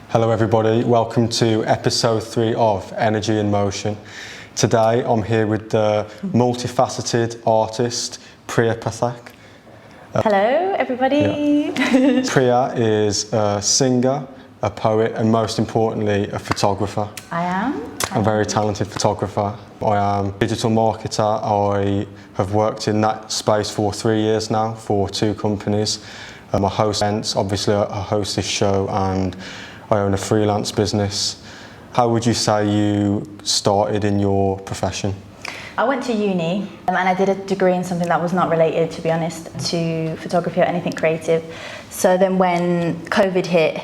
Hello everybody, welcome to episode 3 of Energy in Motion. Today I'm here with the multifaceted artist Priya PATHAK. Hello everybody. Yeah. Priya is a singer, a poet and most importantly a photographer. I am. A very talented photographer. I am a digital marketer. I have worked in that space for 3 years now for 2 companies. I host events, obviously I host this show, and I own a freelance business. How would you say you started in your profession? I went to uni and I did a degree in something that was not related, to be honest, to photography or anything creative. So then when COVID hit,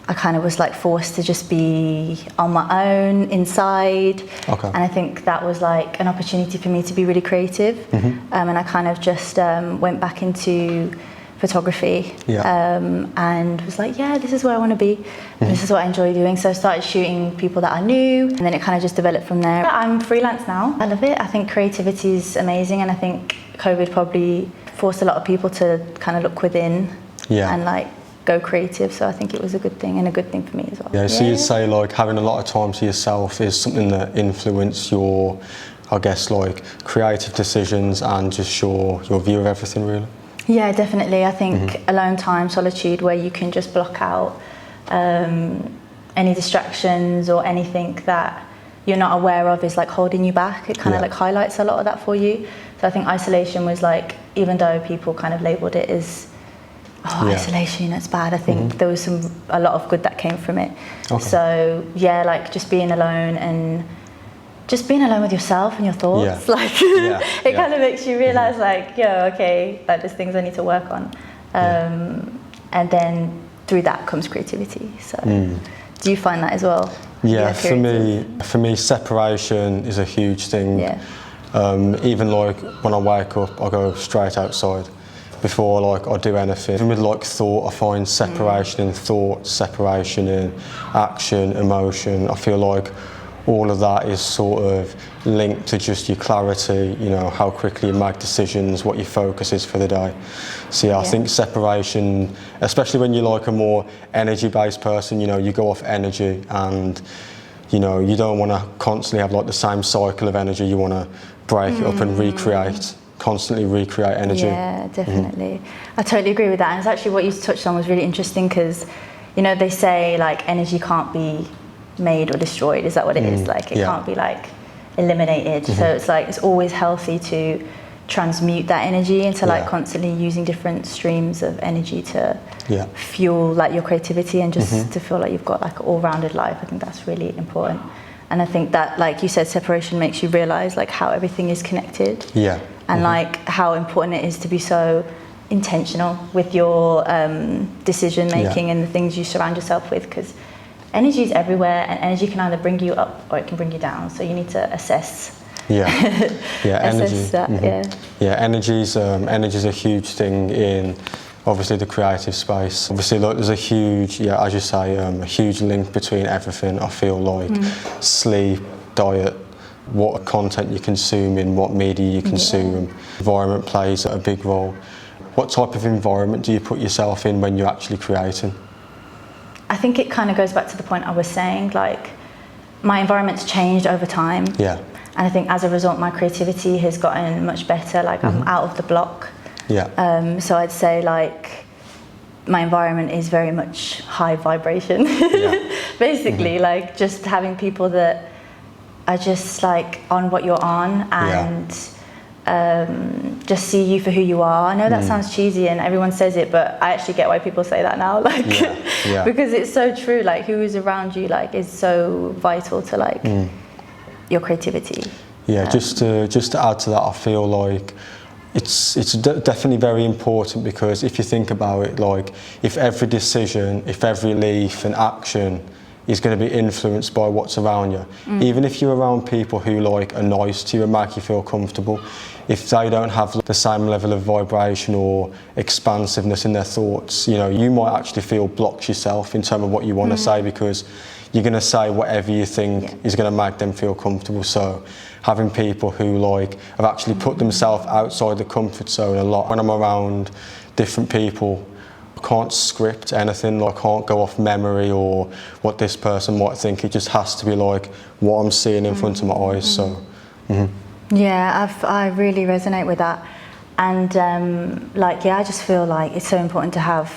I kind of was like forced to just be on my own inside. Okay. And I think that was like an opportunity for me to be really creative. Mm-hmm. And I kind of just went back into photography, and was like, yeah, this is where I want to be. Mm-hmm. This is what I enjoy doing. So I started shooting people that I knew, and then it kind of just developed from there. I'm freelance now. I love it. I think creativity is amazing, and I think COVID probably forced a lot of people to kind of look within and like go creative. So I think it was a good thing, and a good thing for me as well. Yeah, so you'd say like having a lot of time to yourself is something that influenced your, I guess, like creative decisions and just your view of everything, really? Yeah, definitely. I think alone time, solitude, where you can just block out any distractions or anything that you're not aware of is like holding you back. It kind of like highlights a lot of that for you. So I think isolation was like, even though people kind of labelled it as isolation, it's bad, I think there was a lot of good that came from it. Okay. So yeah, like just being alone and just being alone with yourself and your thoughts, it kind of makes you realise like, okay, like there's things I need to work on. And then through that comes creativity. So do you find that as well? Yeah, for me separation is a huge thing. Yeah. Even like when I wake up, I go straight outside before like I do anything. Even with like thought, I find separation in thought, separation in action, emotion. I feel like all of that is sort of linked to just your clarity, you know, how quickly you make decisions, what your focus is for the day. So I think separation, especially when you're like a more energy-based person, you know, you go off energy and, you know, you don't want to constantly have like the same cycle of energy. You want to break it up and constantly recreate energy. Yeah, definitely. I totally agree with that. And it's actually what you touched on was really interesting because, you know, they say like energy can't be made or destroyed. Is that what it is? Like it can't be like eliminated. So it's like it's always healthy to transmute that energy into like constantly using different streams of energy to fuel like your creativity and just to feel like you've got like an all-rounded life. I think that's really important. And I think that, like you said, separation makes you realize like how everything is connected. And like how important it is to be so intentional with your decision making and the things you surround yourself with, because energy is everywhere, and energy can either bring you up or it can bring you down. So you need to assess. Energy. Energy's a huge thing in obviously the creative space. Obviously, like, there's a huge, as you say, a huge link between everything. I feel like sleep, diet, what content you consume, in what media you consume, environment plays a big role. What type of environment do you put yourself in when you're actually creating? I think it kind of goes back to the point I was saying, like my environment's changed over time. And I think as a result, my creativity has gotten much better. Like I'm out of the block. So I'd say like my environment is very much high vibration. Basically, like just having people that are just like on what you're on and just see you for who you are. I know that sounds cheesy and everyone says it, but I actually get why people say that now, like because it's so true. Like who is around you like is so vital to like your creativity. Just to add to that, I feel like it's definitely very important, because if you think about it, like if every decision, if every leaf and action is going to be influenced by what's around you. Even if you're around people who like are nice to you and make you feel comfortable, if they don't have the same level of vibration or expansiveness in their thoughts, you know, you might actually feel blocked yourself in terms of what you want to say, because you're going to say whatever you think is going to make them feel comfortable. So having people who like have actually put themselves outside the comfort zone a lot. When I'm around different people, I can't script anything, like I can't go off memory or what this person might think. It just has to be like what I'm seeing in front of my eyes. So, yeah, I really resonate with that. And like, yeah, I just feel like it's so important to have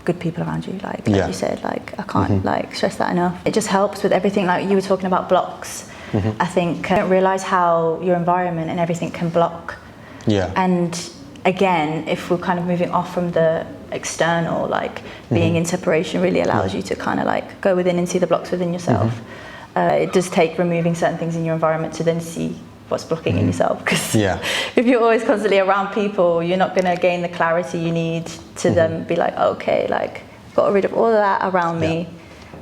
good people around you, like you said, like I can't like stress that enough. It just helps with everything, like you were talking about blocks. I think I don't realise how your environment and everything can block. Yeah. And again, if we're kind of moving off from the external, like being in separation really allows you to kind of like go within and see the blocks within yourself. It does take removing certain things in your environment to then see what's blocking in yourself, because if you're always constantly around people, you're not going to gain the clarity you need to then be like, okay, like got rid of all of that around me,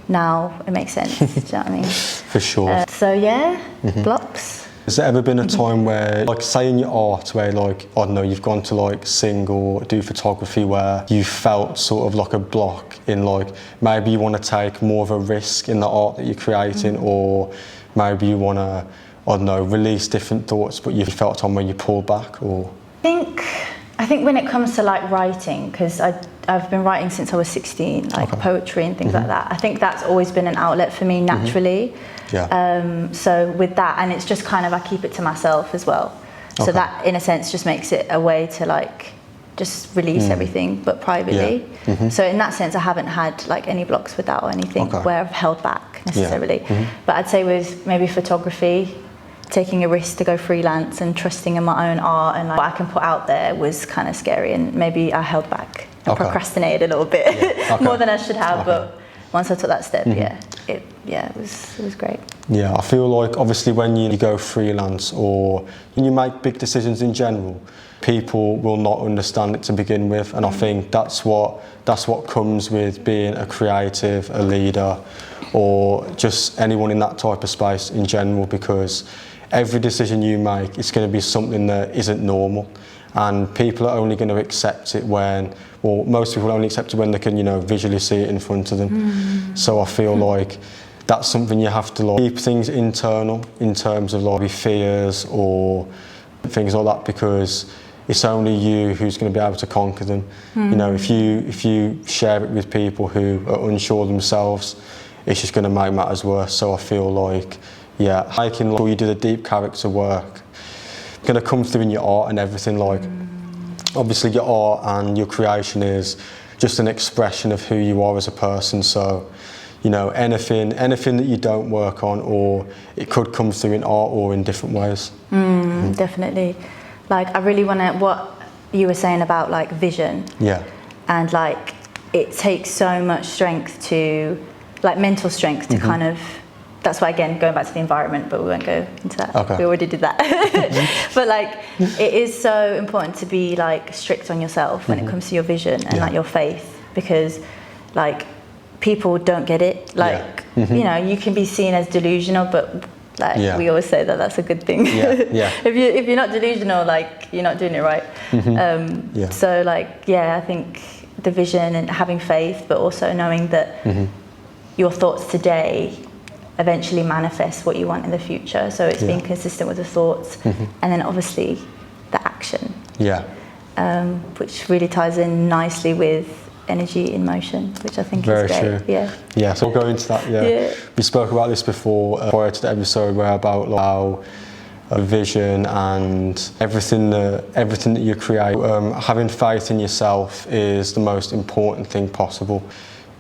now it makes sense. Do you know what I mean? For sure. So yeah, blocks. Has there ever been a time where, like say in your art, where like, I don't know, you've gone to like sing or do photography where you felt sort of like a block in like, maybe you want to take more of a risk in the art that you're creating, or maybe you want to, I don't know, release different thoughts, but you felt a time where you pulled back? Or I think when it comes to like writing, because I've been writing since I was 16, like poetry and things like that. I think that's always been an outlet for me naturally. So with that, and it's just kind of, I keep it to myself as well. So that in a sense just makes it a way to like just release everything, but privately. So in that sense, I haven't had like any blocks with that or anything where I've held back necessarily. But I'd say with maybe photography, taking a risk to go freelance and trusting in my own art and like what I can put out there was kind of scary, and maybe I held back and procrastinated a little bit more than I should have. But once I took that step, it was great. Yeah, I feel like obviously when you go freelance or when you make big decisions in general, people will not understand it to begin with, and I think that's what comes with being a creative, a leader, or just anyone in that type of space in general, because every decision you make is going to be something that isn't normal, and people are only going to accept it when, well, most people only accept it when they can, you know, visually see it in front of them. So I feel like that's something you have to like keep things internal in terms of like fears or things like that, because it's only you who's going to be able to conquer them. You know, if you share it with people who are unsure themselves, it's just going to make matters worse. So I feel like, yeah, making sure you do the deep character work, it's going to come through in your art and everything. Like, obviously your art and your creation is just an expression of who you are as a person. So, you know, anything that you don't work on, or it could come through in art or in different ways. Definitely. Like, I really want to, what you were saying about like vision. Yeah. And like, it takes so much strength to, like mental strength to kind of, that's why again, going back to the environment, but we won't go into that. We already did that. But like, it is so important to be like strict on yourself when it comes to your vision and like your faith, because like people don't get it. Like, you know, you can be seen as delusional, but like we always say that that's a good thing. If you're not delusional, like you're not doing it right. So like, yeah, I think the vision and having faith, but also knowing that your thoughts today eventually manifest what you want in the future. So it's being consistent with the thoughts, and then obviously the action. Which really ties in nicely with energy in motion, which I think is great. True. So we'll go into that. We spoke about this before prior to the episode, where about like, how vision and everything that you create, having faith in yourself is the most important thing possible.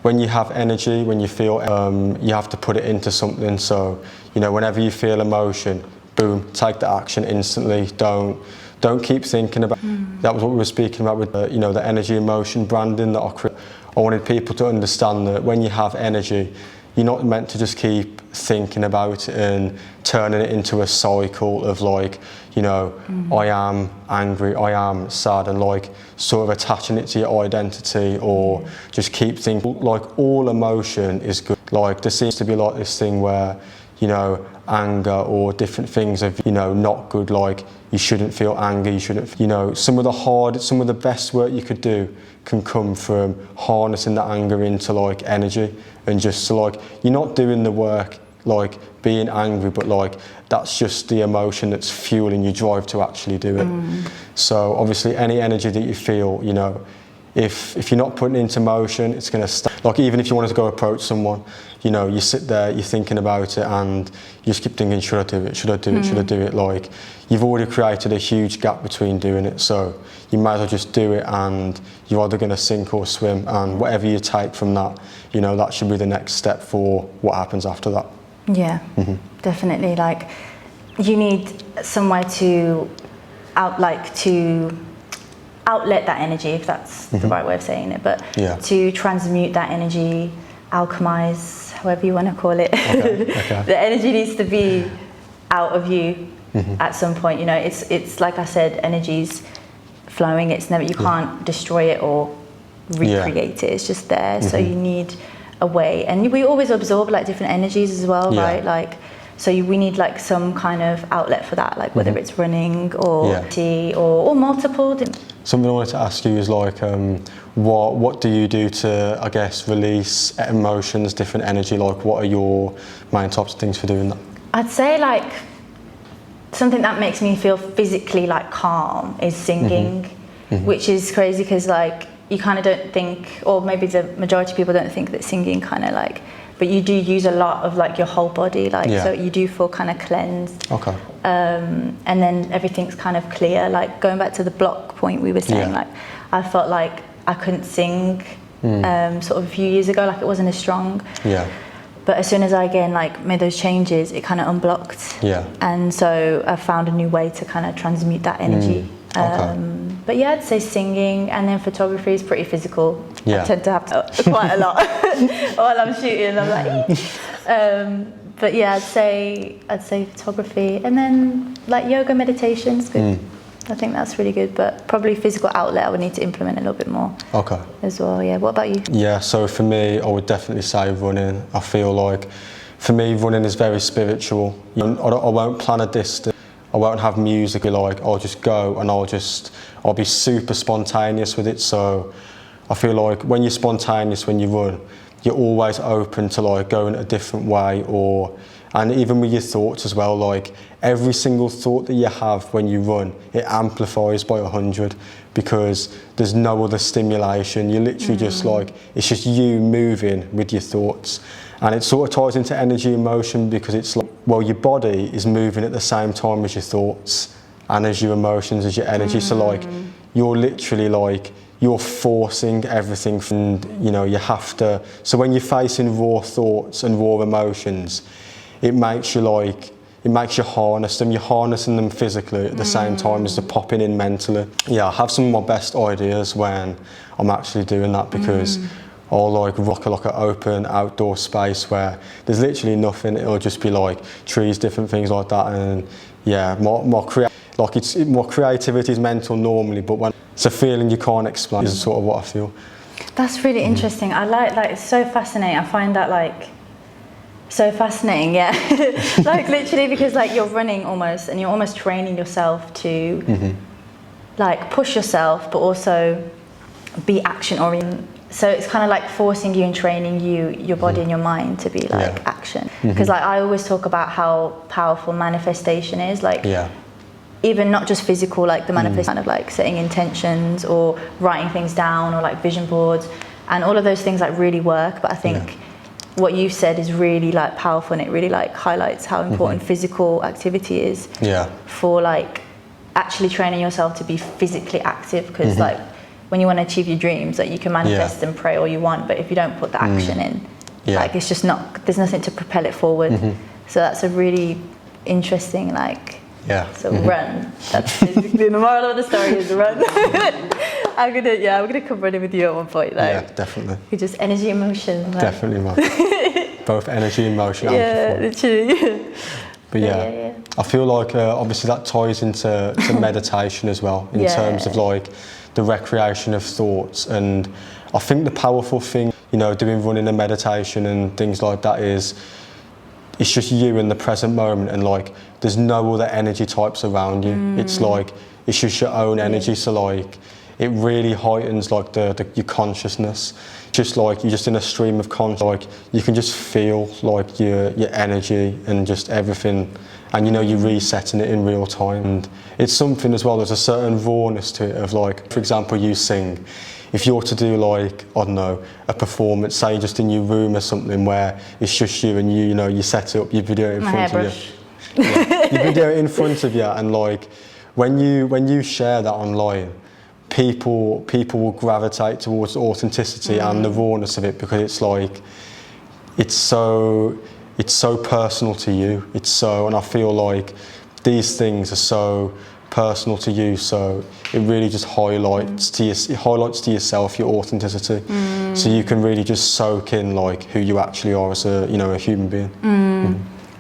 When you have energy, when you feel, you have to put it into something. So, you know, whenever you feel emotion, boom, take the action instantly. Don't keep thinking about. That was what we were speaking about with, you know, the energy emotion branding that I created. I wanted people to understand that when you have energy, you're not meant to just keep thinking about it and turning it into a cycle of like, you know, I am angry, I am sad, and like sort of attaching it to your identity, or just keep thinking like all emotion is good. Like there seems to be like this thing where, you know, anger or different things are, you know, not good. Like you shouldn't feel anger, you shouldn't, you know, some of the best work you could do can come from harnessing the anger into like energy, and just so like you're not doing the work like being angry, but like that's just the emotion that's fueling your drive to actually do it. So obviously any energy that you feel, you know, if you're not putting it into motion, it's going to stay. Like even if you wanted to go approach someone, you know, you sit there, you're thinking about it, and you just keep thinking, should I do it? Should I do it? Should I do it? Like you've already created a huge gap between doing it, so you might as well just do it, and you're either going to sink or swim, and whatever you take from that, you know, that should be the next step for what happens after that. Yeah, definitely. Like you need somewhere to outlet that energy, if that's the right way of saying it, but to transmute that energy, alchemize, however you want to call it. Okay. The energy needs to be out of you at some point. You know, it's like I said, energy's flowing. It's never, you can't destroy it or recreate it. It's just there. So you need a way, and we always absorb like different energies as well, right? Like, so we need like some kind of outlet for that, like whether it's running or tea or multiple. Something I wanted to ask you is like, what do you do to, I guess, release emotions, different energy? Like, what are your main types of things for doing that? I'd say like something that makes me feel physically like calm is singing, which is crazy because like you kind of don't think, or maybe the majority of people don't think that singing kind of like, but you do use a lot of like your whole body, like so you do feel kind of cleansed. Okay. And then everything's kind of clear. Like going back to the block point we were saying, like I felt like I couldn't sing sort of a few years ago, like it wasn't as strong. Yeah. But as soon as I again like made those changes, it kind of unblocked. Yeah. And so I found a new way to kind of transmute that energy. But yeah, I'd say singing, and then photography is pretty physical. I tend to have quite a lot while I'm shooting. I'm like, but yeah, I'd say photography, and then like yoga, meditation's good. I think that's really good, but probably physical outlet I would need to implement a little bit more. Okay. As well, yeah. What about you? Yeah, so for me, I would definitely say running. I feel like for me, running is very spiritual. You know, I won't plan a distance. I won't have music. Like I'll just go and I'll be super spontaneous with it. So I feel like when you're spontaneous, when you run, you're always open to like going a different way, and even with your thoughts as well, like every single thought that you have when you run, it amplifies by 100 because there's no other stimulation. You're literally just like, it's just you moving with your thoughts. And it sort of ties into energy and motion because it's like, well, your body is moving at the same time as your thoughts and as your emotions, as your energy. So like, you're literally like, you're forcing everything from, you know, you have to. So when you're facing raw thoughts and raw emotions, it makes you harness them. You're harnessing them physically at the same time as they're popping in mentally. Yeah, I have some of my best ideas when I'm actually doing that because I'll like rock like an open outdoor space where there's literally nothing. It'll just be like trees, different things like that. And yeah, more creativity is mental normally, but when it's a feeling you can't explain is sort of what I feel. That's really interesting. I like it's so fascinating. I find that like so fascinating, yeah. Like literally because like you're running almost and you're almost training yourself to like push yourself but also be action oriented. So it's kind of like forcing you and training your body and your mind to be like action. Because like I always talk about how powerful manifestation is, like even not just physical, like the manifestation kind of like setting intentions or writing things down or like vision boards, and all of those things like really work. But I think what you've said is really like powerful, and it really like highlights how important physical activity is for like actually training yourself to be physically active. Because like when you want to achieve your dreams, like you can manifest and pray all you want, but if you don't put the action in, like it's just not, there's nothing to propel it forward. So that's a really interesting like so run. That's basically the moral of the story is run. I'm gonna come running with you at one point. Like, yeah, definitely. You just energy, emotion. Like. Definitely, man. Both energy, emotion, and literally. But I feel like obviously that ties into meditation as well in terms of like the recreation of thoughts. And I think the powerful thing, you know, doing running and meditation and things like that is it's just you in the present moment, and like there's no other energy types around you. It's like it's just your own energy. So like it really heightens like your consciousness. Just like you're just in a stream of consciousness. Like you can just feel like your energy and just everything, and you know you're resetting it in real time. And it's something as well. There's a certain rawness to it of like, for example, you sing. if you're to do like, I don't know, a performance, say just in your room or something where it's just you and you know, you set up your video in front of you. Yeah, your video in front of you, and like when you share that online, people will gravitate towards the authenticity and the rawness of it, because it's like it's so personal to you. And I feel like these things are so personal to you, so it really just highlights to yourself your authenticity, so you can really just soak in like who you actually are as a, you know, a human being.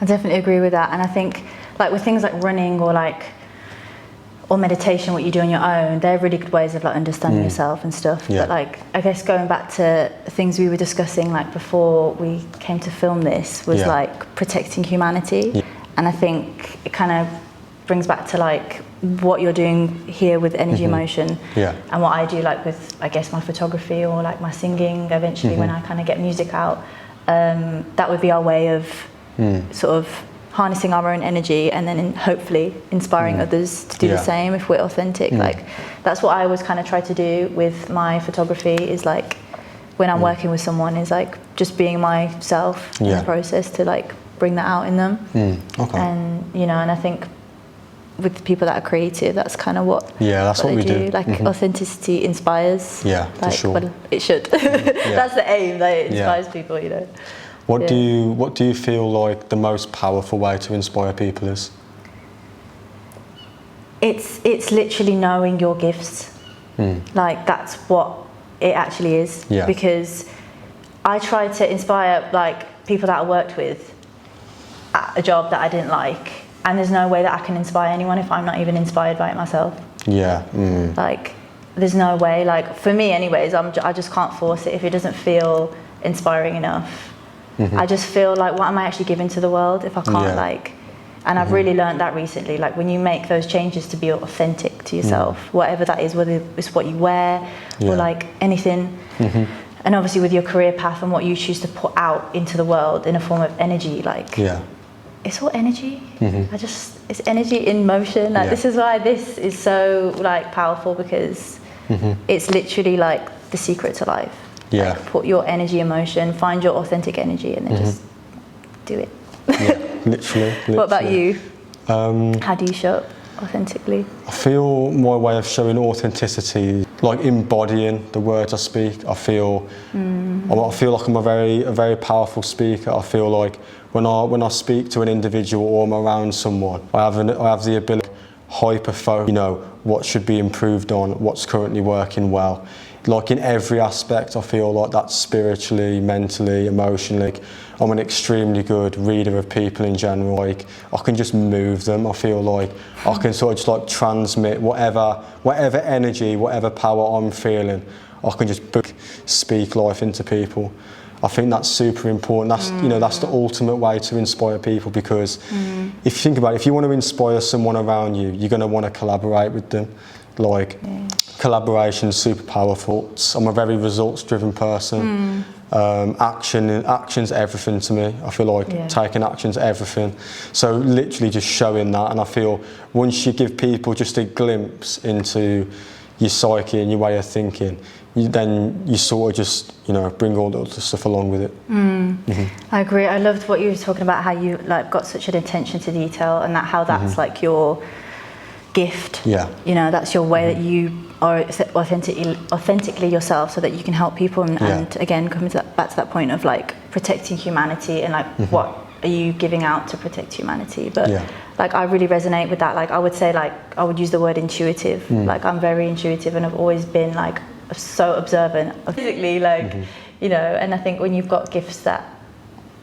I definitely agree with that, and I think like with things like running or meditation, what you do on your own, they're really good ways of like understanding yourself and stuff. But like, I guess going back to things we were discussing like before we came to film this was like protecting humanity, and I think it kind of brings back to like what you're doing here with energy emotion, and what I do like with, I guess, my photography or like my singing eventually when I kind of get music out. That would be our way of sort of harnessing our own energy, and then hopefully inspiring others to do the same if we're authentic. Like that's what I always kind of try to do with my photography, is like when I'm working with someone, is like just being myself in the process to like bring that out in them. And you know, and I think with people that are creative, that's kind of what that's what we do. Like authenticity inspires. For sure. Well, it should. That's the aim, that it inspires people, you know. What do you feel like the most powerful way to inspire people is? It's literally knowing your gifts. Like that's what it actually is. Because I try to inspire like people that I worked with at a job that I didn't like, and there's no way that I can inspire anyone if I'm not even inspired by it myself. Like there's no way, like for me anyways, I just can't force it if it doesn't feel inspiring enough. I just feel like, what am I actually giving to the world if I can't like, and I've really learned that recently, like when you make those changes to be authentic to yourself, whatever that is, whether it's what you wear or like anything, and obviously with your career path and what you choose to put out into the world in a form of energy, like it's all energy. It's energy in motion. Like this is why this is so like powerful, because it's literally like the secret to life. Like, put your energy in motion, find your authentic energy, and then just do it. Literally. What about you? How do you show up authentically? I feel my way of showing authenticity, like embodying the words I speak. I feel like I'm a very powerful speaker. I feel like when I speak to an individual or I'm around someone, I have the ability to hyper-focus, you know, what should be improved on, what's currently working well. Like in every aspect, I feel like that's spiritually, mentally, emotionally. I'm an extremely good reader of people in general. Like I can just move them. I feel like I can sort of just like transmit whatever energy, whatever power I'm feeling. I can just speak life into people. I think that's super important. That's you know, that's the ultimate way to inspire people, because if you think about it, if you want to inspire someone around you, you're going to want to collaborate with them. Like collaboration is super powerful. I'm a very results-driven person. Action's everything to me. I feel like taking action's everything. So literally just showing that, and I feel once you give people just a glimpse into your psyche and your way of thinking, then you sort of just, you know, bring all the other stuff along with it. I agree. I loved what you were talking about, how you like got such an attention to detail, and that how that's like your gift. You know, that's your way that you are authentically yourself, so that you can help people, and again coming back to that point of like protecting humanity, and like what are you giving out to protect humanity. But like I really resonate with that. Like I would say, like I would use the word intuitive. Like I'm very intuitive, and I've always been like so observant physically, like you know, and I think when you've got gifts that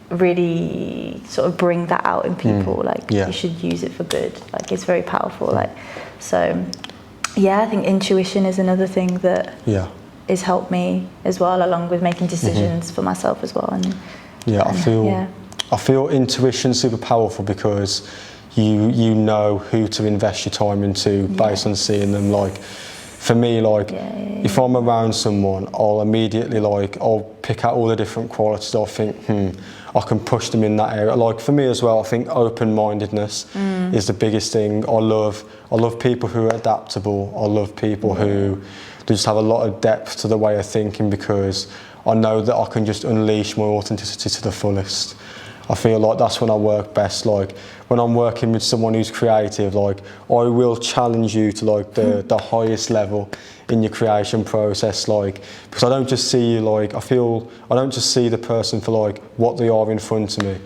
really sort of bring that out in people, like you should use it for good. Like it's very powerful. Like so I think intuition is another thing that has helped me as well, along with making decisions for myself as well. And I feel intuition super powerful, because you know who to invest your time into based on seeing them. Like for me, like if I'm around someone, I'll immediately I'll pick out all the different qualities. I'll think, I can push them in that area. Like for me as well, I think open-mindedness is the biggest thing. I love people who are adaptable. I love people who they just have a lot of depth to the way of thinking, because I know that I can just unleash my authenticity to the fullest. I feel like that's when I work best. Like when I'm working with someone who's creative, like I will challenge you to like the highest level in your creation process, like, because I don't just see you, like, I don't just see the person for like what they are in front of me.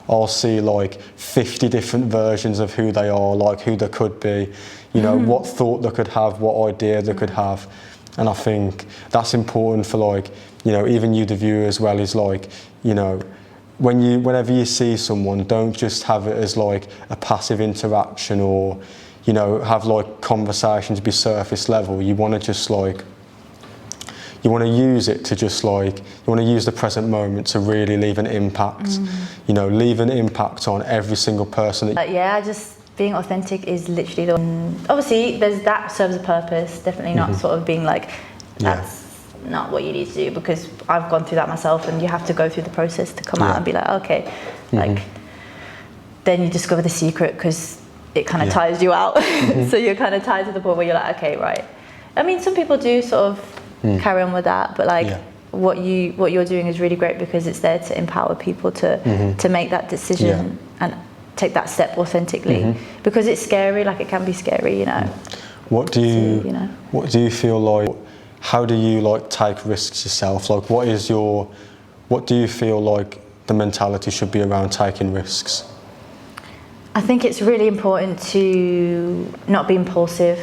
I'll see like 50 different versions of who they are, like who they could be, you know, what thought they could have, what idea they could have. And I think that's important for like, you know, even you the viewer as well, is like, you know, whenever you see someone, don't just have it as like a passive interaction, or, you know, have like conversations be surface level. You want to just like, you want to use it to just like, you want to use the present moment to really leave an impact, you know, leave an impact on every single person. Yeah, just being authentic is literally the one. Obviously, that serves a purpose, definitely not sort of being like, that's not what you need to do, because I've gone through that myself, and you have to go through the process to come out and be like, okay, like, then you discover the secret, because it kind of tires you out. So you're kind of tired to the point where you're like, okay, right. I mean, some people do sort of carry on with that, but like what you're doing is really great, because it's there to empower people to make that decision and take that step authentically, because it's scary. Like, it can be scary, you know. What do you feel like? How do you like take risks yourself? Like, what do you feel like the mentality should be around taking risks? I think it's really important to not be impulsive.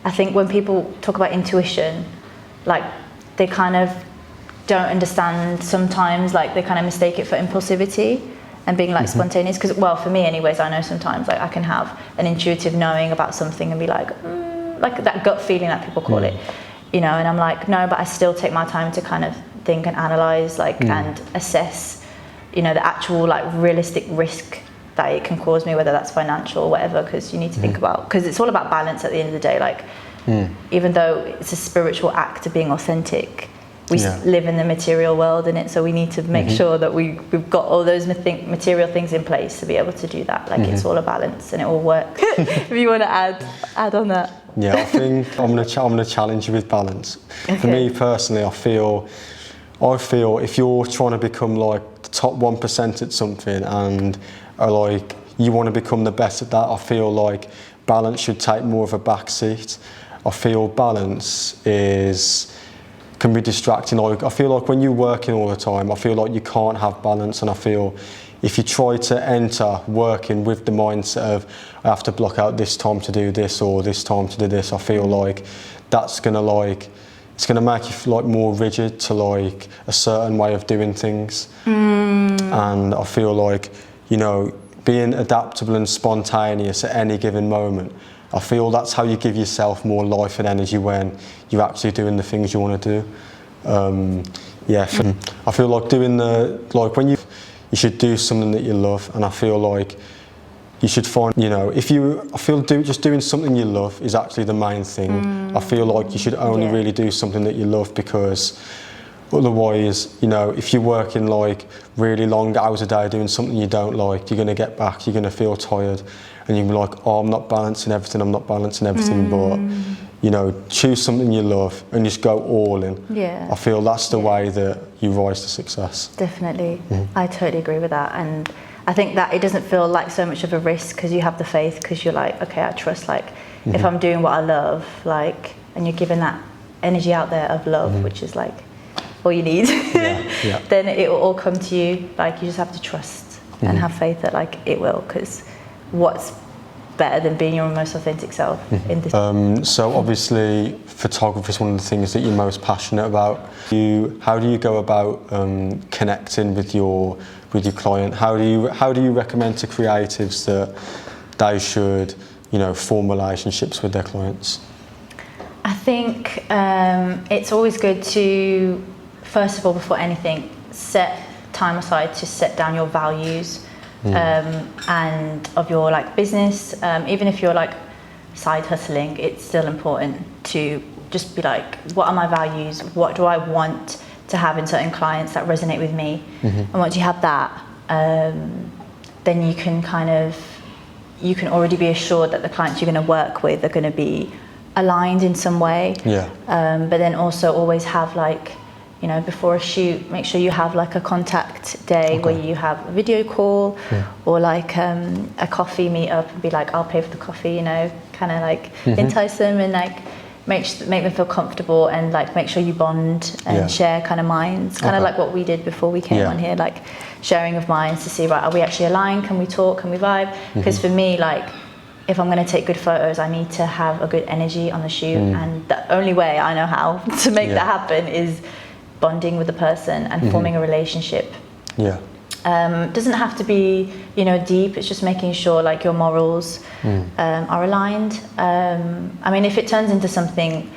I think when people talk about intuition, like, they kind of don't understand sometimes, like, they kind of mistake it for impulsivity and being like spontaneous. Because, well, for me anyways, I know sometimes like I can have an intuitive knowing about something and be like that gut feeling that people call it, you know, and I'm like, no, but I still take my time to kind of think and analyze, like, and assess, you know, the actual like realistic risk that it can cause me, whether that's financial or whatever, because you need to think about, because it's all about balance at the end of the day. Like, even though it's a spiritual act of being authentic, we live in the material world in it, so we need to make sure that we've got all those material things in place to be able to do that. Like, it's all a balance and it all works. If you want to add on that. Yeah, I think I'm gonna challenge you with balance. Okay. For me personally, I feel if you're trying to become like the top 1% at something, and are like, you want to become the best at that, I feel like balance should take more of a backseat. I feel balance can be distracting. Like, I feel like when you're working all the time, I feel like you can't have balance, and I feel if you try to enter working with the mindset of, I have to block out this time to do this or this time to do this, I feel like that's gonna like, it's gonna make you like more rigid to like a certain way of doing things. And I feel like, you know, being adaptable and spontaneous at any given moment, I feel that's how you give yourself more life and energy when you're actually doing the things you want to do. I feel like when you should do something that you love, and I feel like you should find, you know, just doing something you love is actually the main thing. I feel like you should only really do something that you love, because otherwise, you know, if you're working like really long hours a day doing something you don't like, you're going to get back, you're going to feel tired, and you're going to be like, oh, I'm not balancing everything, but, you know, choose something you love and just go all in. Yeah. I feel that's the way that you rise to success. Definitely. I totally agree with that. And I think that it doesn't feel like so much of a risk, because you have the faith, because you're like, okay, I trust, like, if I'm doing what I love, like, and you're giving that energy out there of love, which is like all you need, then it will all come to you. Like, you just have to trust and have faith that like it will, because what's better than being your most authentic self in this? So obviously photography is one of the things that you're most passionate about. How do you go about connecting with your client? How do you recommend to creatives that they should, you know, form relationships with their clients? I think it's always good to, first of all, before anything, set time aside to set down your values and of your like business. Even if you're like side hustling, it's still important to just be like, what are my values? What do I want to have in certain clients that resonate with me? And once you have that, then you can already be assured that the clients you're going to work with are going to be aligned in some way. Yeah. But then also always have like, you know, before a shoot, make sure you have like a contact day where you have a video call or like a coffee meet up and be like, I'll pay for the coffee, you know, kind of like entice them and like make them feel comfortable and like make sure you bond and share kind of minds, kind of like what we did before we came on here, like sharing of minds to see, right, are we actually aligned? Can we talk? Can we vibe? Because for me, like, if I'm going to take good photos, I need to have a good energy on the shoot, and the only way I know how to make that happen is bonding with the person and forming a relationship. Yeah. Doesn't have to be, you know, deep. It's just making sure like your morals are aligned. I mean, if it turns into something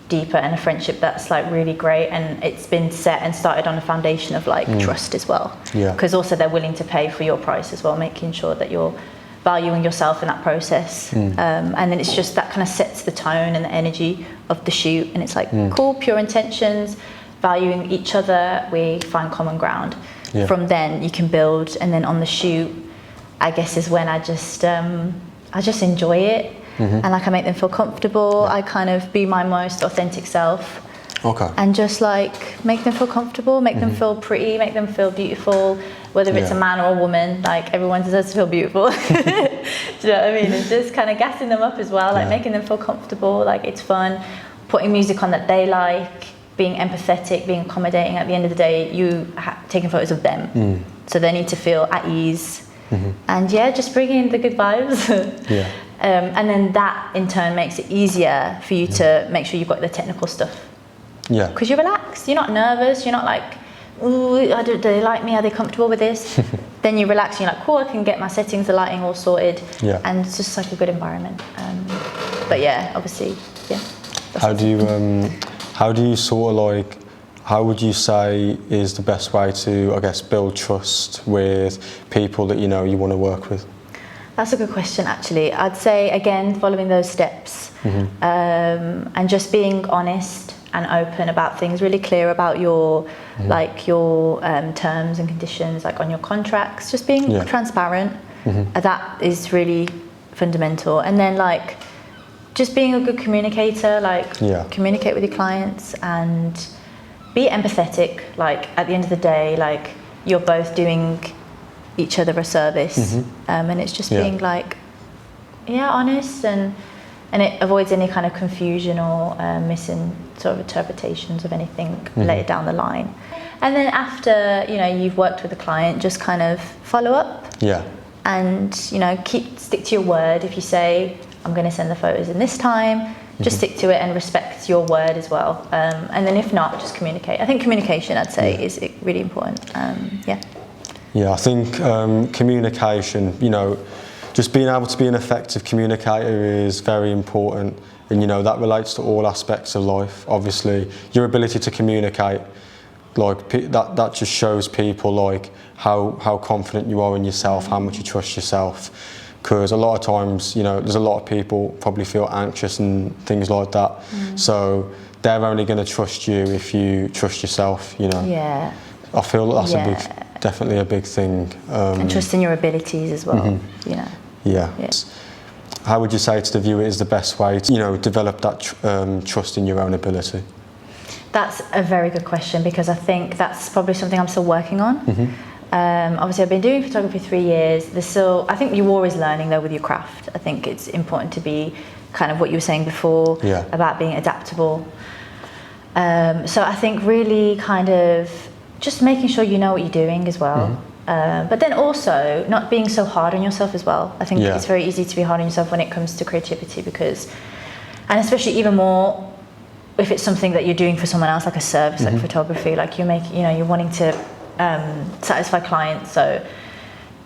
deeper and a friendship that's like really great and it's been set and started on a foundation of like trust as well. Yeah. Because also they're willing to pay for your price as well, making sure that you're valuing yourself in that process. And then it's just that kind of sets the tone and the energy of the shoot. And it's like cool, pure intentions, valuing each other, we find common ground. Yeah. From then you can build, and then on the shoot, I guess is when I just enjoy it, and like I make them feel comfortable. I kind of be my most authentic self. Okay. And just like make them feel comfortable, make them feel pretty, make them feel beautiful, whether it's a man or a woman, like everyone deserves to feel beautiful. Do you know what I mean? It's just kind of gassing them up as well, like making them feel comfortable, like it's fun, putting music on that they like, being empathetic, being accommodating. At the end of the day, you taking photos of them, so they need to feel at ease, and just bringing in the good vibes. And then that in turn makes it easier for you to make sure you've got the technical stuff. Yeah. Because you're relaxed, you're not nervous, you're not like, ooh, do they like me? Are they comfortable with this? Then you relax and you're like, cool, I can get my settings, the lighting all sorted, and it's just like a good environment. But yeah, obviously, How do you sort of like, how would you say is the best way to, I guess, build trust with people that you know you want to work with? That's a good question, actually. I'd say, again, following those steps, and just being honest and open about things, really clear about your like your terms and conditions, like on your contracts, just being transparent. That is really fundamental. And then like just being a good communicator, like communicate with your clients and be empathetic. Like at the end of the day, like you're both doing each other a service, and it's just being like honest, and it avoids any kind of confusion or missing sort of interpretations of anything later down the line. And then after you've worked with the client, just kind of follow up, and stick to your word. If you say I'm going to send the photos in this time, just stick to it and respect your word as well. And then if not, just communicate. I think communication, I'd say, is really important. I think communication, just being able to be an effective communicator is very important, and that relates to all aspects of life. Obviously, your ability to communicate, like that just shows people like how confident you are in yourself, how much you trust yourself. Because a lot of times, there's a lot of people probably feel anxious and things like that. So they're only going to trust you if you trust yourself. I feel that's definitely a big thing. And trust in your abilities as well. How would you say to the viewer is the best way to develop that trust in your own ability? That's a very good question, because I think that's probably something I'm still working on. Obviously, I've been doing photography 3 years. I think you're always learning though with your craft. I think it's important to be kind of what you were saying before about being adaptable. So I think really kind of just making sure you know what you're doing as well. But then also not being so hard on yourself as well. I think it's very easy to be hard on yourself when it comes to creativity, and especially even more if it's something that you're doing for someone else, like a service, like photography, like you're wanting to satisfy clients. So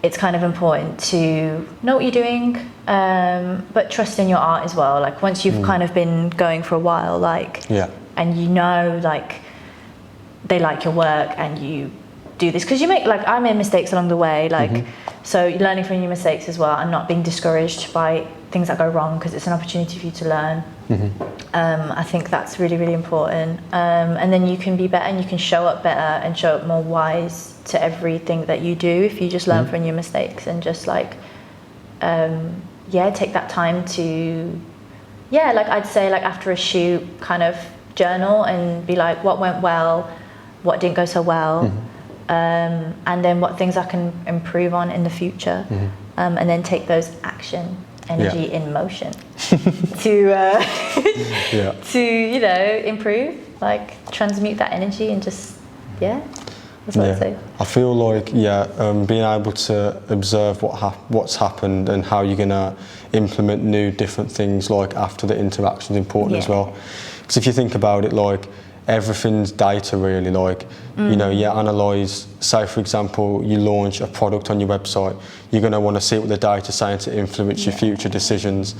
it's kind of important to know what you're doing, but trust in your art as well. Like once you've kind of been going for a while, and like they like your work and you do this, because I made mistakes along the way, so learning from your mistakes as well and not being discouraged by things that go wrong, because it's an opportunity for you to learn. I think that's really, really important. And then you can be better and you can show up better and show up more wise to everything that you do if you just learn from your mistakes and just take that time to yeah, like I'd say like after a shoot, kind of journal and be like, what went well, what didn't go so well, and then what things I can improve on in the future, and then take those action energy in motion to to, you know, improve, like transmute that energy and just that's what I'd say. I feel like being able to observe what's happened and how you're gonna implement new different things like after the interaction is important as well. Because if you think about it, like everything's data really, like you know, you analyse, say for example you launch a product on your website, you're going to want to see what the data's saying to influence your future decisions.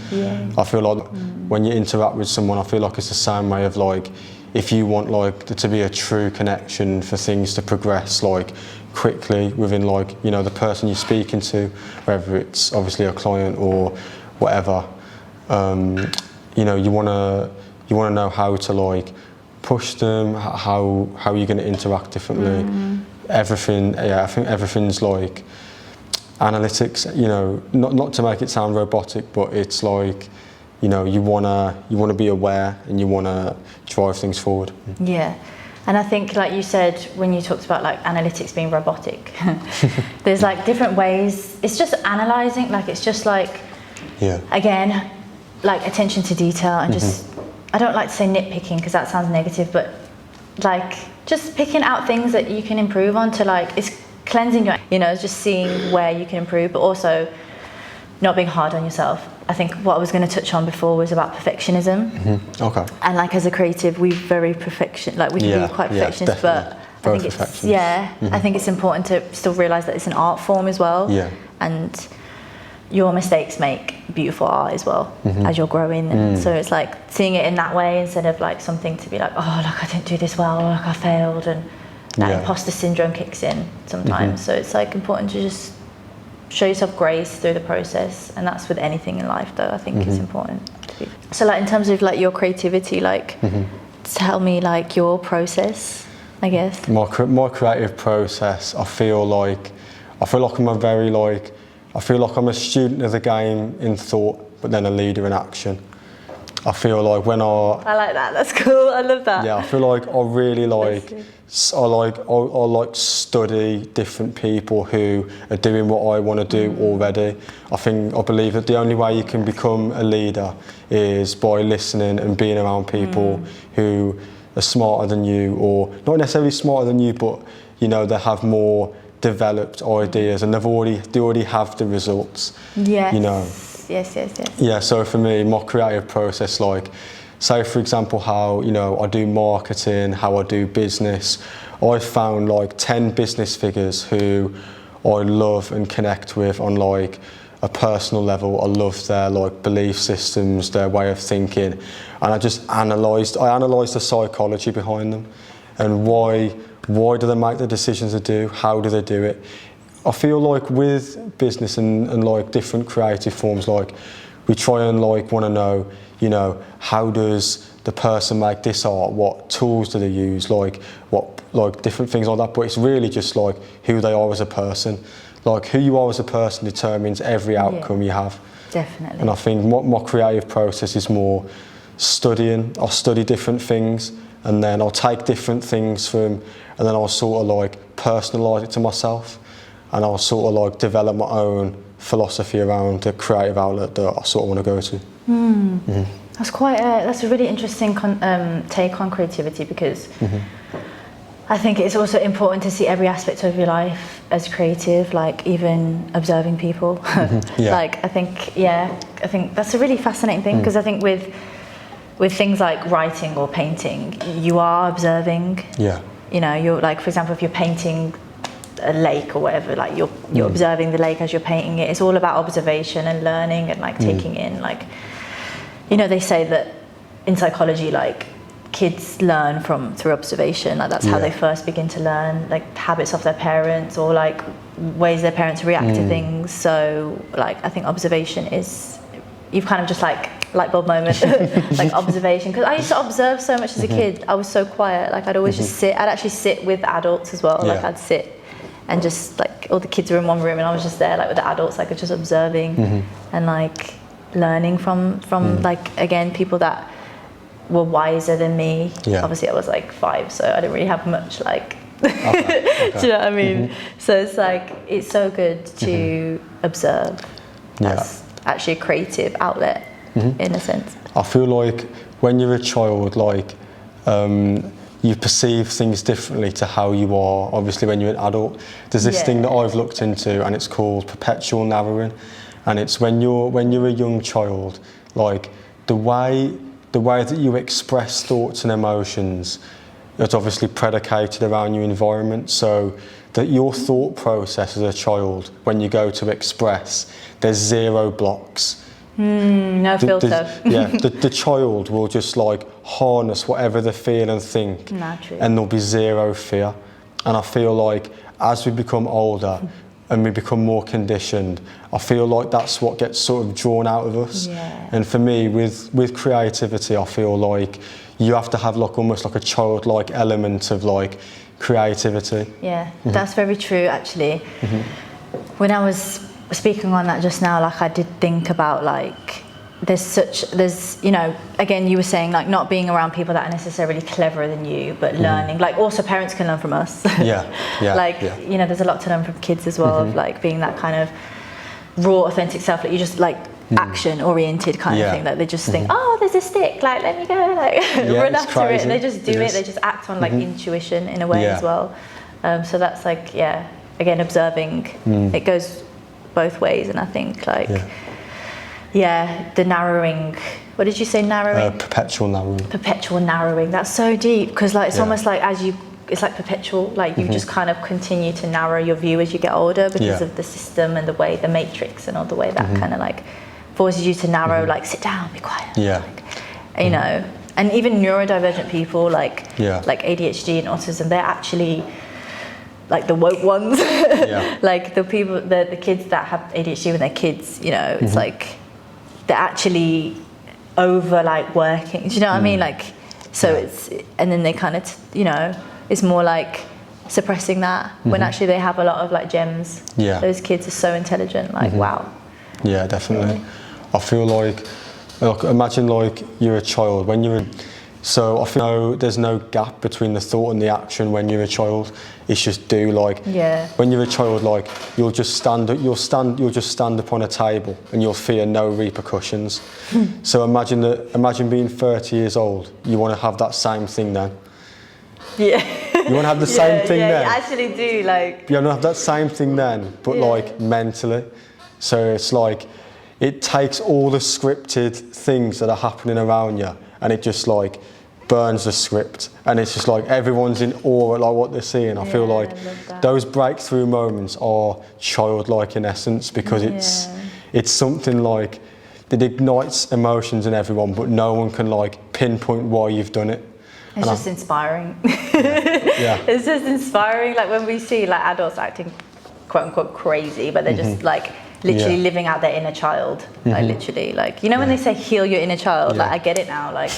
I feel like when you interact with someone, I feel like it's the same way of like, if you want like there to be a true connection for things to progress like quickly within like, you know, the person you're speaking to, whether it's obviously a client or whatever, you know, you want to know how to like push them, how you're going to interact differently. Everything, I think everything's like analytics, you know, not to make it sound robotic, but it's like, you know, you wanna be aware and you wanna drive things forward. Yeah. And I think, like you said, when you talked about like analytics being robotic, there's like different ways. It's just analysing, like it's just like, again, like attention to detail and just, I don't like to say nitpicking because that sounds negative, but like just picking out things that you can improve on to like, it's cleansing your, you know, just seeing where you can improve, but also not being hard on yourself. I think what I was going to touch on before was about perfectionism. Okay. And like as a creative, we very perfection, like we can be quite perfectionist, but I think it's, I think it's important to still realise that it's an art form as well. And your mistakes make beautiful art as well as you're growing. And so it's like seeing it in that way instead of like something to be like, oh, like I didn't do this well, or like I failed, and that imposter syndrome kicks in sometimes. So it's like important to just show yourself grace through the process, and that's with anything in life though. I think it's important to be. So like in terms of like your creativity, like tell me like your process, I guess. My creative process, I feel like I'm a very like, I feel like I'm a student of the game in thought, but then a leader in action. I feel like when I like that, that's cool, I love that. Yeah, I feel like I really like, I like study different people who are doing what I want to do already. I believe that the only way you can become a leader is by listening and being around people who are smarter than you, or not necessarily smarter than you, but you know, they have more developed ideas and they already have the results. You know. Yes. Yeah, so for me, my creative process, like, say for example how, you know, I do marketing, how I do business, I found like 10 business figures who I love and connect with on like a personal level. I love their like belief systems, their way of thinking, and I analysed the psychology behind them and why do they make the decisions they do, how do they do it. I feel like with business and like different creative forms, like we try and like want to know, you know, how does the person make this art, what tools do they use, like what, like different things like that, but it's really just like who they are as a person. Like who you are as a person determines every outcome you have. Definitely. And I think my creative process is more studying. I'll study different things and then I'll take different things from, and then I'll sort of like personalise it to myself. And I'll sort of like develop my own philosophy around the creative outlet that I sort of want to go to. That's a really interesting take on creativity, because I think it's also important to see every aspect of your life as creative, like even observing people. Like I think that's a really fascinating thing, because I think with things like writing or painting, you are observing. You know, you're like, for example, if you're painting a lake or whatever, like you're observing the lake as you're painting it. It's all about observation and learning and like taking in, like, you know, they say that in psychology, like kids learn through observation. Like that's how they first begin to learn, like habits of their parents or like ways their parents react to things. So like I think observation is, you've kind of just like light bulb moment, like observation. Because I used to observe so much as a kid. I was so quiet. Like I'd always just sit. I'd actually sit with adults as well. Like I'd sit and just like all the kids were in one room and I was just there like with the adults, like just observing and like learning from like, again, people that were wiser than me. Obviously I was like 5, so I didn't really have much like okay. Do you know what I mean? So it's like, it's so good to observe. That's actually a creative outlet in a sense. I feel like when you're a child, like you perceive things differently to how you are obviously when you're an adult. There's this thing that I've looked into, and it's called perpetual narrowing, and it's when you're a young child, like the way that you express thoughts and emotions, it's obviously predicated around your environment. So that your thought process as a child, when you go to express, there's 0 blocks. No filter. The child will just like harness whatever they feel and think, and there'll be 0 fear. And I feel like as we become older and we become more conditioned, I feel like that's what gets sort of drawn out of us. And for me, with creativity, I feel like you have to have like almost like a childlike element of like creativity. That's very true actually. When I was speaking on that just now, like I did think about like there's you know, again, you were saying like not being around people that are necessarily cleverer than you, but learning, like also parents can learn from us. Like you know, there's a lot to learn from kids as well, of like being that kind of raw, authentic self that you just like action oriented kind of thing, that they just think, oh, there's a stick, like let me go, like run after it, and they just do it, they just act on like intuition in a way as well. So that's like, again, observing, it goes both ways. And I think like the narrowing, what did you say, narrowing? Perpetual narrowing, that's so deep, because like it's almost like it's like perpetual, like you just kind of continue to narrow your view as you get older because of the system and the way, the matrix and all the way that kind of like forces you to narrow, like sit down, be quiet, like, you know. And even neurodivergent people like ADHD and autism, they're actually like the woke ones. Like the people, the kids that have ADHD when they're kids, you know, it's like they're actually over like working, do you know what I mean? Like, so it's, and then they kind of, you know, it's more like suppressing that when actually they have a lot of like gems. Those kids are so intelligent, like wow. Definitely. I feel like imagine like you're a child when you're so I feel there's no gap between the thought and the action when you're a child. It's just do, like when you're a child, like you'll just stand upon a table and you'll fear no repercussions. So imagine being 30 years old, you want to have that same thing then. You want to have the same thing then. You actually do, like you want to have that same thing then, but like mentally. So it's like it takes all the scripted things that are happening around you, and it just like burns the script, and it's just like everyone's in awe at like what they're seeing. I feel like those breakthrough moments are childlike in essence, because it's something like that ignites emotions in everyone, but no one can like pinpoint why you've done it. It's just inspiring. It's just inspiring, like when we see like adults acting quote unquote crazy, but they're just like literally living out their inner child, like literally, like, you know, when they say heal your inner child, like I get it now, like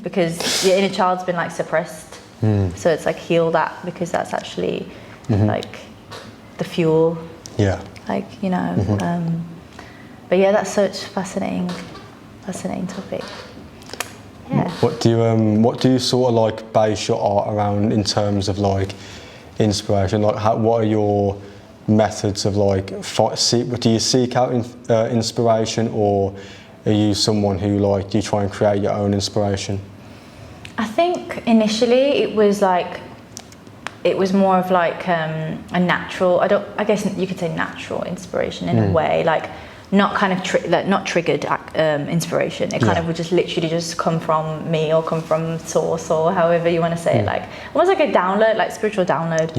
because your inner child's been like suppressed, so it's like heal that, because that's actually like the fuel, like, you know. But yeah, that's such fascinating topic. What do you sort of like base your art around in terms of like inspiration? Like what are your methods of like do you seek out inspiration, or are you someone who like do you try and create your own inspiration? I think initially it was more of like a natural, I guess you could say natural inspiration in a way, like not kind of not triggered inspiration. It kind of would just literally just come from me, or come from source, or however you want to say it, like almost like a download, like spiritual download.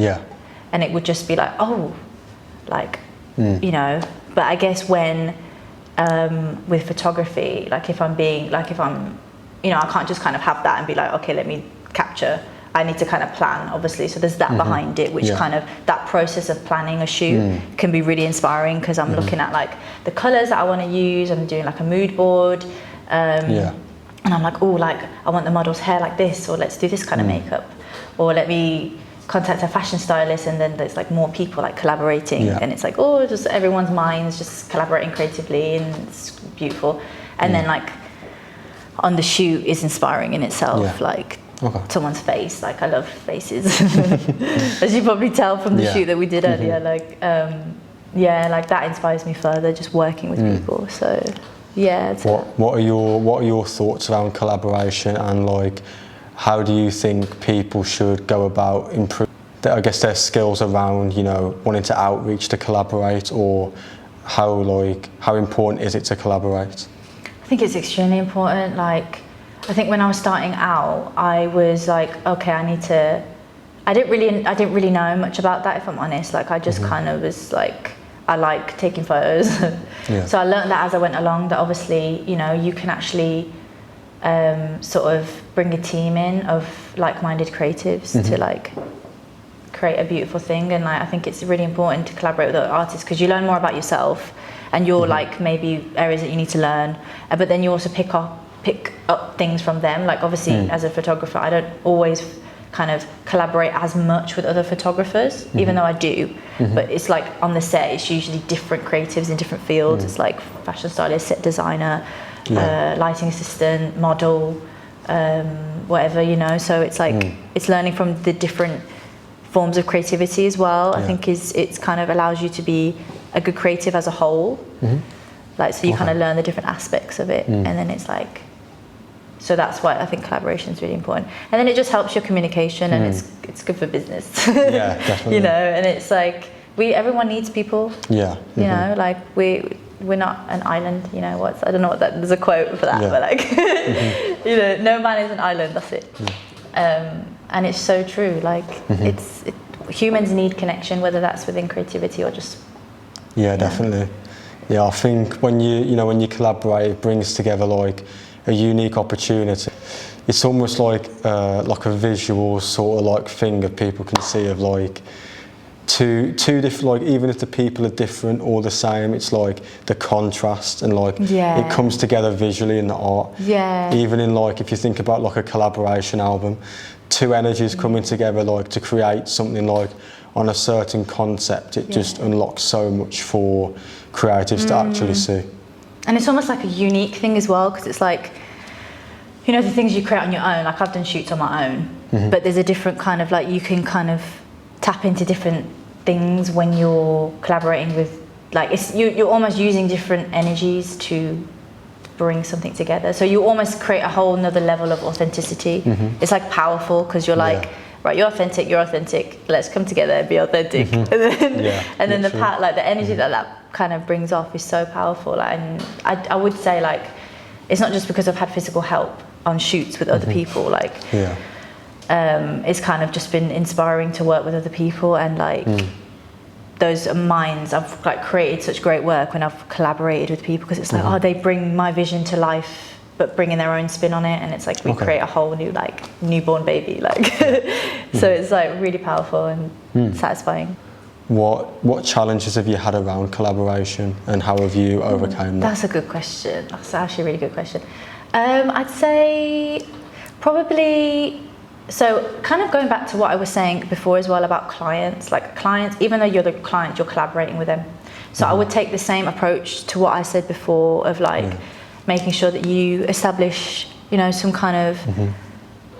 And it would just be like, oh, like, you know. But I guess when with photography, like if I'm, you know, I can't just kind of have that and be like, okay, let me capture. I need to kind of plan, obviously. So there's that behind it, which kind of, that process of planning a shoot can be really inspiring, because I'm looking at like the colors that I want to use. I'm doing like a mood board. And I'm like, oh, like I want the model's hair like this, or let's do this kind of makeup, or let me contact a fashion stylist, and then there's like more people like collaborating, and it's like, oh, just everyone's minds just collaborating creatively, and it's beautiful. And then like on the shoot is inspiring in itself, like someone's face. Like I love faces, as you probably tell from the shoot that we did earlier. Like like that inspires me further, just working with people. So yeah. What are your thoughts around collaboration, and like how do you think people should go about improving, I guess, their skills around, you know, wanting to outreach to collaborate, or how important is it to collaborate? I think it's extremely important. Like, I think when I was starting out, I was like, okay, I didn't really know much about that, if I'm honest. Like, I just kind of was like, I like taking photos. So I learned that as I went along, that obviously, you know, you can actually sort of bring a team in of like-minded creatives to like create a beautiful thing. And like, I think it's really important to collaborate with other artists, because you learn more about yourself and your like maybe areas that you need to learn, but then you also pick up things from them. Like obviously as a photographer, I don't always kind of collaborate as much with other photographers, even though I do, but it's like on the set it's usually different creatives in different fields. It's like fashion stylist, set designer, lighting assistant, model, whatever, you know. So it's like it's learning from the different forms of creativity as well. I think it's kind of allows you to be a good creative as a whole. Like, so you kind of learn the different aspects of it, and then it's like, so that's why I think collaboration is really important. And then it just helps your communication, and it's good for business. Yeah, definitely. You know, and it's like everyone needs people. Yeah. You know, like we're not an island. You know what? I don't know what that. There's a quote for that, but like, you know, no man is an island. That's it. And it's so true. Like humans need connection, whether that's within creativity or just. Yeah, definitely. Yeah, I think when you collaborate, it brings together like a unique opportunity. It's almost like a visual sort of like thing that people can see of like two different, like even if the people are different or the same, it's like the contrast and like it comes together visually in the art. Yeah. Even in like, if you think about like a collaboration album, two energies coming together like to create something like on a certain concept, it just unlocks so much for creatives to actually see. And it's almost like a unique thing as well, because it's like, you know, the things you create on your own, like I've done shoots on my own, but there's a different kind of like, you can kind of tap into different things when you're collaborating with, like you're almost using different energies to bring something together. So you almost create a whole nother level of authenticity. It's like powerful, because you're like, right, you're authentic, let's come together and be authentic. And then the energy that kind of brings off is so powerful. And I would say, like, it's not just because I've had physical help on shoots with other people, like it's kind of just been inspiring to work with other people, and like those minds, I've like created such great work when I've collaborated with people, because it's like, oh, they bring my vision to life but bringing their own spin on it, and it's like we create a whole new like newborn baby, like so it's like really powerful and satisfying. What challenges have you had around collaboration, and how have you overcome that? That's a good question. That's actually a really good question. I'd say probably, so kind of going back to what I was saying before as well about clients, like clients, even though you're the client, you're collaborating with them. So I would take the same approach to what I said before of like making sure that you establish, you know, some kind of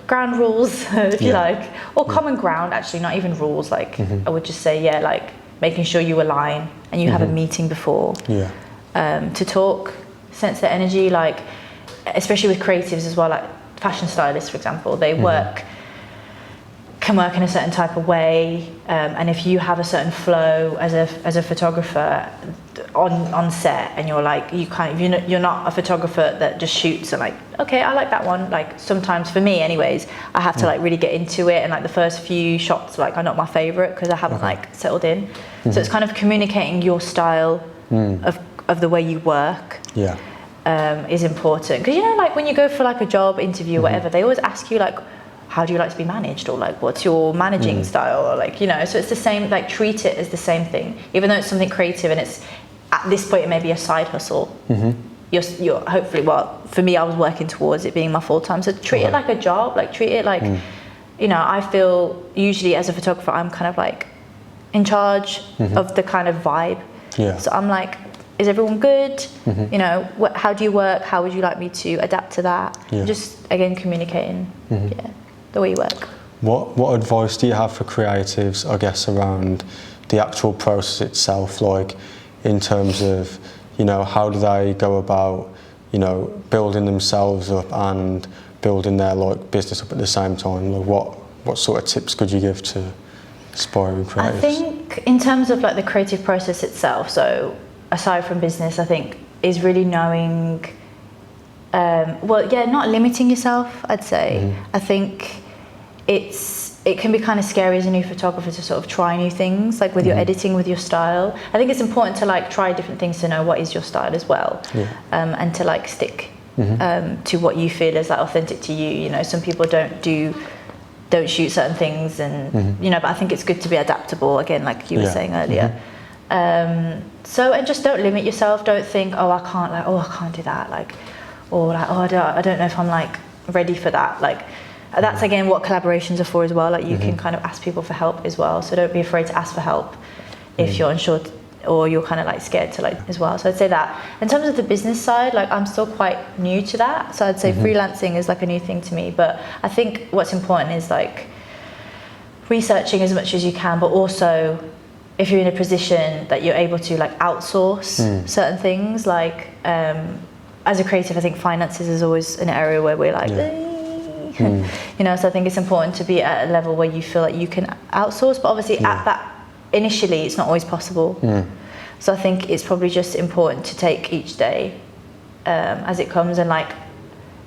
ground rules, if you like, or common ground, actually, not even rules. Like I would just say, like making sure you align and you have a meeting before to talk, sense the energy, like especially with creatives as well, like fashion stylists, for example, they can work in a certain type of way, and if you have a certain flow as a photographer on set, and you're like, you're not a photographer that just shoots and like, okay, I like that one. Like sometimes for me anyways, I have to like really get into it, and like the first few shots like are not my favorite because I haven't like settled in. So it's kind of communicating your style of the way you work is important, because you know, like when you go for like a job interview or whatever, they always ask you like, how do you like to be managed, or like what's your managing style, or like, you know, so it's the same, like treat it as the same thing, even though it's something creative and it's at this point it may be a side hustle. You're hopefully, well, for me I was working towards it being my full-time, so treat it like a job, like treat it like you know, I feel usually as a photographer, I'm kind of like in charge of the kind of vibe. Yeah. So I'm like, is everyone good? You know, how do you work? How would you like me to adapt to that? Yeah. Just again communicating, the way you work. What advice do you have for creatives, I guess, around the actual process itself, like in terms of, you know, how do they go about, you know, building themselves up and building their like business up at the same time? Like what sort of tips could you give to aspiring creatives? I think in terms of like the creative process itself, so aside from business, I think is really knowing, not limiting yourself, I'd say. I think it can be kind of scary as a new photographer to sort of try new things, like with your editing, with your style. I think it's important to like try different things to know what is your style as well, and to like stick to what you feel is like authentic to you. You know, some people don't shoot certain things, and you know, but I think it's good to be adaptable again, like you were saying earlier. So, and just don't limit yourself. Don't think, oh, I can't do that, like, or like, oh, I don't know if I'm like ready for that. Like, that's again what collaborations are for as well. Like, you can kind of ask people for help as well. So don't be afraid to ask for help if you're unsure or you're kind of like scared to like as well. So I'd say that. In terms of the business side, like I'm still quite new to that. So I'd say freelancing is like a new thing to me. But I think what's important is like researching as much as you can, but also if you're in a position that you're able to like outsource certain things, like as a creative, I think finances is always an area where we're like, you know, so I think it's important to be at a level where you feel like you can outsource, but obviously at that initially it's not always possible. So I think it's probably just important to take each day as it comes and like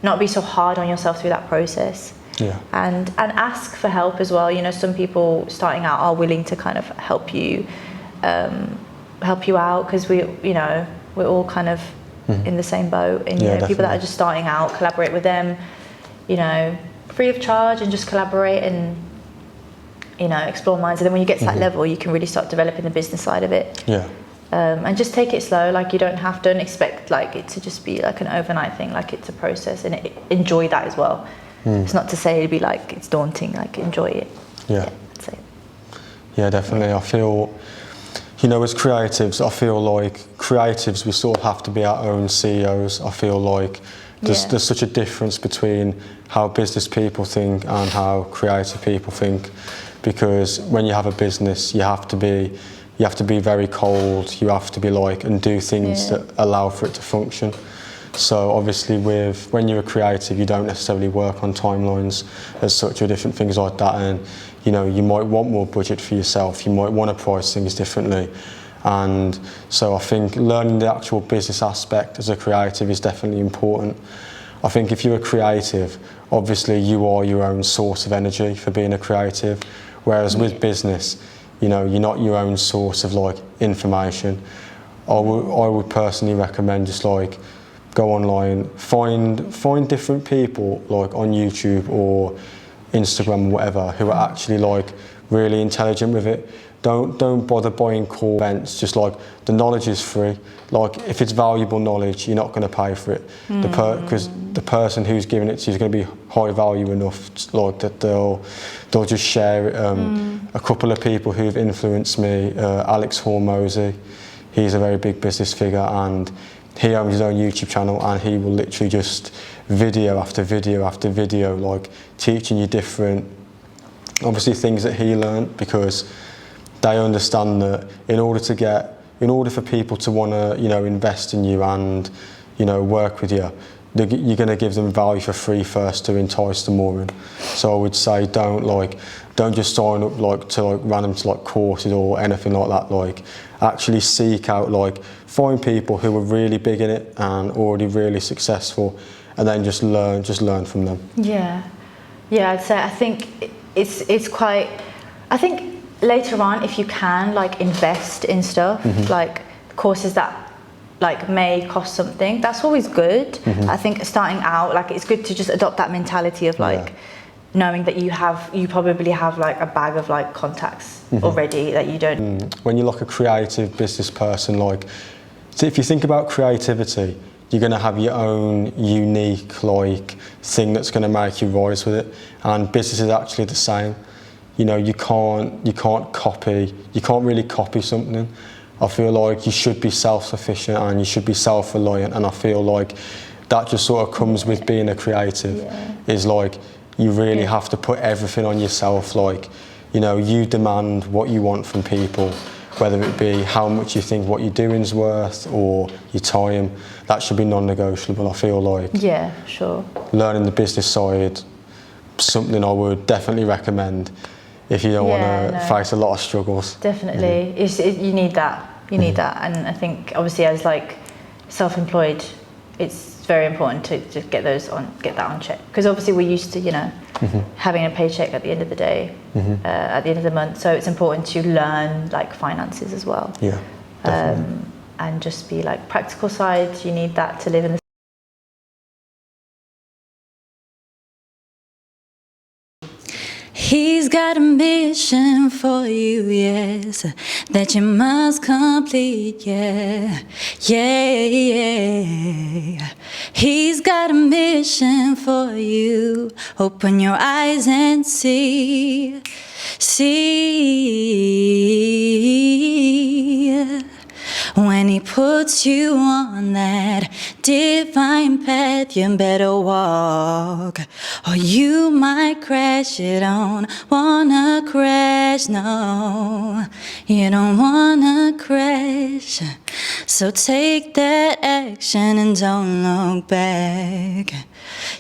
not be so hard on yourself through that process. And ask for help as well. You know, some people starting out are willing to kind of help you out, because we're all kind of in the same boat. And you know, people that are just starting out, collaborate with them, you know, free of charge, and just collaborate and, you know, explore minds. And then when you get to that level, you can really start developing the business side of it. And just take it slow. Like, you don't expect like it to just be like an overnight thing. Like, it's a process, and enjoy that as well. It's not to say it'd be like it's daunting. Like, enjoy it. That's it. Yeah, definitely. I feel, you know, as creatives, I feel like creatives, we sort of have to be our own CEOs. I feel like there's such a difference between how business people think and how creative people think, because when you have a business, you have to be very cold. You have to be like and do things that allow for it to function. So obviously when you're a creative, you don't necessarily work on timelines as such, or different things like that, and you know, you might want more budget for yourself, you might want to price things differently. And so I think learning the actual business aspect as a creative is definitely important. I think if you're a creative, obviously you are your own source of energy for being a creative, whereas with business, you know, you're not your own source of like information. I would personally recommend just like go online, find different people like on YouTube or Instagram or whatever who are actually like really intelligent with it. Don't bother buying core events. Just like, the knowledge is free. Like, if it's valuable knowledge, you're not going to pay for it. Because the person who's giving it to you is going to be high value enough, like that they'll just share it. A couple of people who've influenced me, Alex Hormozy, he's a very big business figure, and he owns his own YouTube channel, and he will literally just video after video after video, like teaching you different, obviously things that he learned, because they understand that in order for people to want to, you know, invest in you and, you know, work with you, you're going to give them value for free first to entice them more in. So I would say don't just sign up like to like random to like courses or anything like that. Like, actually seek out, like, find people who are really big in it and already really successful, and then just learn from them. Yeah, I'd say I think it's quite. I think later on, if you can, like, invest in stuff like courses that like may cost something, that's always good. I think starting out, like, it's good to just adopt that mentality of like knowing that you probably have like a bag of like contacts already that you don't. When you're like a creative business person, like, so if you think about creativity, you're going to have your own unique like thing that's going to make you rise with it. And business is actually the same. You know, you can't copy. You can't really copy something. I feel like you should be self-sufficient and you should be self-reliant. And I feel like that just sort of comes with being a creative. Is like you really have to put everything on yourself. Like, you know, you demand what you want from people, whether it be how much you think what you're doing is worth or your time. That should be non-negotiable, I feel like. Yeah, sure. Learning the business side, something I would definitely recommend if you don't want to face a lot of struggles. Definitely. You need that. You need that. And I think obviously as like self-employed, it's very important to get that on check. Because obviously we're used to, you know, having a paycheck at the end of the day, at the end of the month. So it's important to learn like finances as well. Yeah, definitely. And just be like practical side, you need that to live in the He's got a mission for you, yes, that you must complete, yeah, yeah, yeah. He's got a mission for you. Open your eyes and see, see. When he puts you on that divine path, you better walk, or you might crash. You don't wanna crash, no, you don't wanna crash. So take that action and don't look back.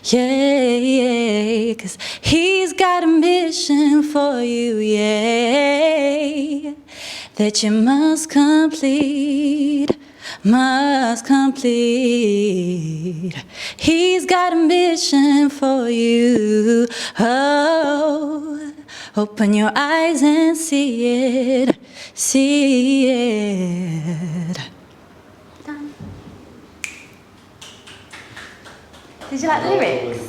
Yeah, yeah, 'cause he's got a mission for you, yeah, that you must complete, must complete. He's got a mission for you. Oh, open your eyes and see it, see it. Done. Did you like the lyrics?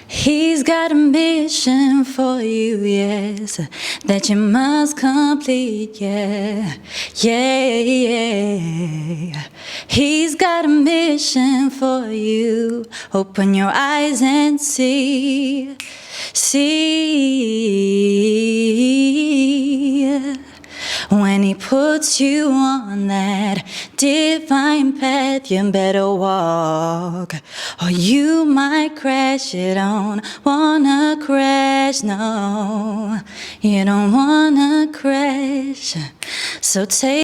He's got a mission for you, yes, that you must complete, yeah, yeah, yeah. He's got a mission for you. Open your eyes and see, see. When he puts you on that divine path, you better walk, or you might crash. You don't wanna crash, no, you don't wanna crash. So take